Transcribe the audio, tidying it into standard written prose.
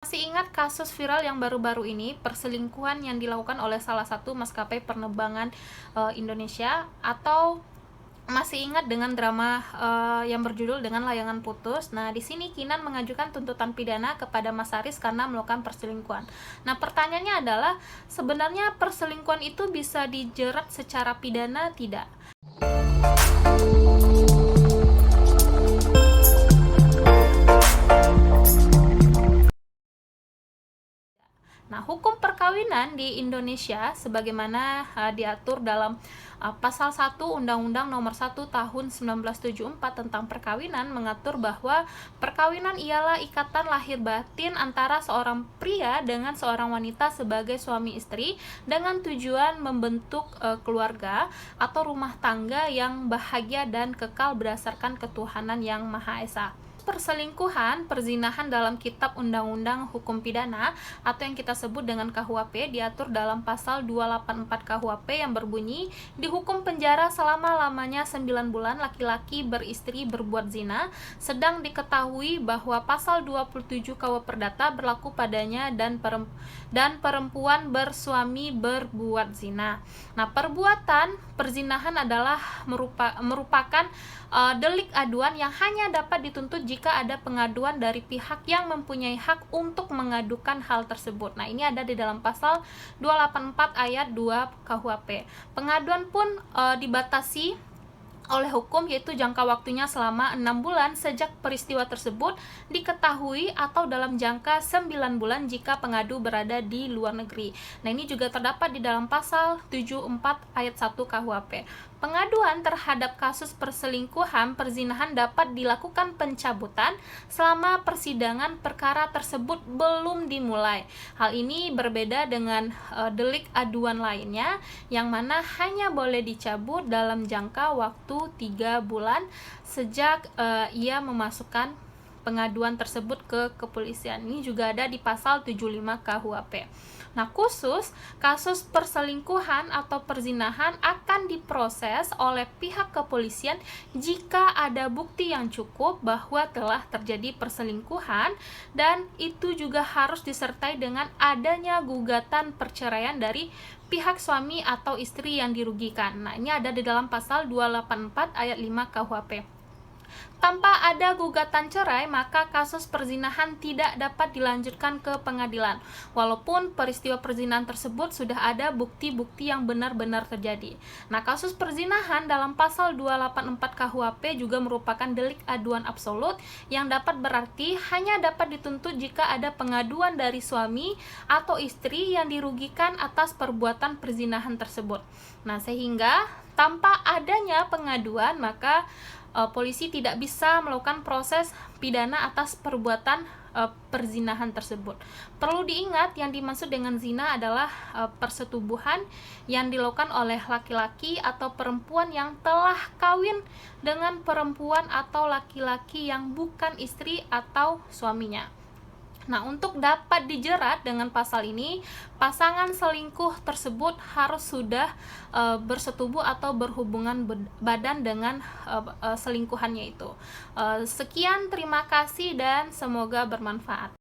Masih ingat kasus viral yang baru-baru ini, perselingkuhan yang dilakukan oleh salah satu maskapai penerbangan Indonesia, atau masih ingat dengan drama yang berjudul dengan layangan putus? Nah, di sini Kinan mengajukan tuntutan pidana kepada Mas Haris karena melakukan perselingkuhan. Nah, pertanyaannya adalah sebenarnya perselingkuhan itu bisa dijerat secara pidana tidak? Nah, hukum perkawinan di Indonesia sebagaimana diatur dalam pasal 1 Undang-Undang Nomor 1 Tahun 1974 tentang perkawinan mengatur bahwa perkawinan ialah ikatan lahir batin antara seorang pria dengan seorang wanita sebagai suami istri dengan tujuan membentuk keluarga atau rumah tangga yang bahagia dan kekal berdasarkan ketuhanan yang Maha Esa. Perselingkuhan, perzinahan dalam Kitab Undang-Undang Hukum Pidana atau yang kita sebut dengan KUHP diatur dalam pasal 284 KUHP yang berbunyi dihukum penjara selama-lamanya 9 bulan laki-laki beristri berbuat zina, sedang diketahui bahwa pasal 27 KUH Perdata berlaku padanya dan perempuan bersuami berbuat zina. Nah, perbuatan perzinahan adalah merupakan delik aduan yang hanya dapat dituntut jika ada pengaduan dari pihak yang mempunyai hak untuk mengadukan hal tersebut. Nah, ini ada di dalam pasal 284 ayat 2 KUHP. Pengaduan pun dibatasi oleh hukum, yaitu jangka waktunya selama 6 bulan sejak peristiwa tersebut diketahui atau dalam jangka 9 bulan jika pengadu berada di luar negeri. Nah, ini juga terdapat di dalam pasal 74 ayat 1 KUHP. Pengaduan terhadap kasus perselingkuhan perzinahan dapat dilakukan pencabutan selama persidangan perkara tersebut belum dimulai. Hal ini berbeda dengan delik aduan lainnya yang mana hanya boleh dicabut dalam jangka waktu 3 bulan sejak ia memasukkan pengaduan tersebut ke kepolisian. Ini juga ada di pasal 75 KUHP. Nah, khusus kasus perselingkuhan atau perzinahan akan diproses oleh pihak kepolisian jika ada bukti yang cukup bahwa telah terjadi perselingkuhan, dan itu juga harus disertai dengan adanya gugatan perceraian dari pihak suami atau istri yang dirugikan. Nah, ini ada di dalam pasal 284 ayat 5 KUHP. Tanpa ada gugatan cerai, maka kasus perzinahan tidak dapat dilanjutkan ke pengadilan, walaupun peristiwa perzinahan tersebut sudah ada bukti-bukti yang benar-benar terjadi. Nah, kasus perzinahan dalam pasal 284 KUHP juga merupakan delik aduan absolut yang dapat berarti hanya dapat dituntut jika ada pengaduan dari suami atau istri yang dirugikan atas perbuatan perzinahan tersebut. Nah, sehingga tanpa adanya pengaduan, maka polisi tidak bisa melakukan proses pidana atas perbuatan perzinahan tersebut. Perlu diingat, yang dimaksud dengan zina adalah persetubuhan yang dilakukan oleh laki-laki atau perempuan yang telah kawin dengan perempuan atau laki-laki yang bukan istri atau suaminya. Nah, untuk dapat dijerat dengan pasal ini, pasangan selingkuh tersebut harus sudah bersetubuh atau berhubungan badan dengan selingkuhannya itu. Sekian, terima kasih dan semoga bermanfaat.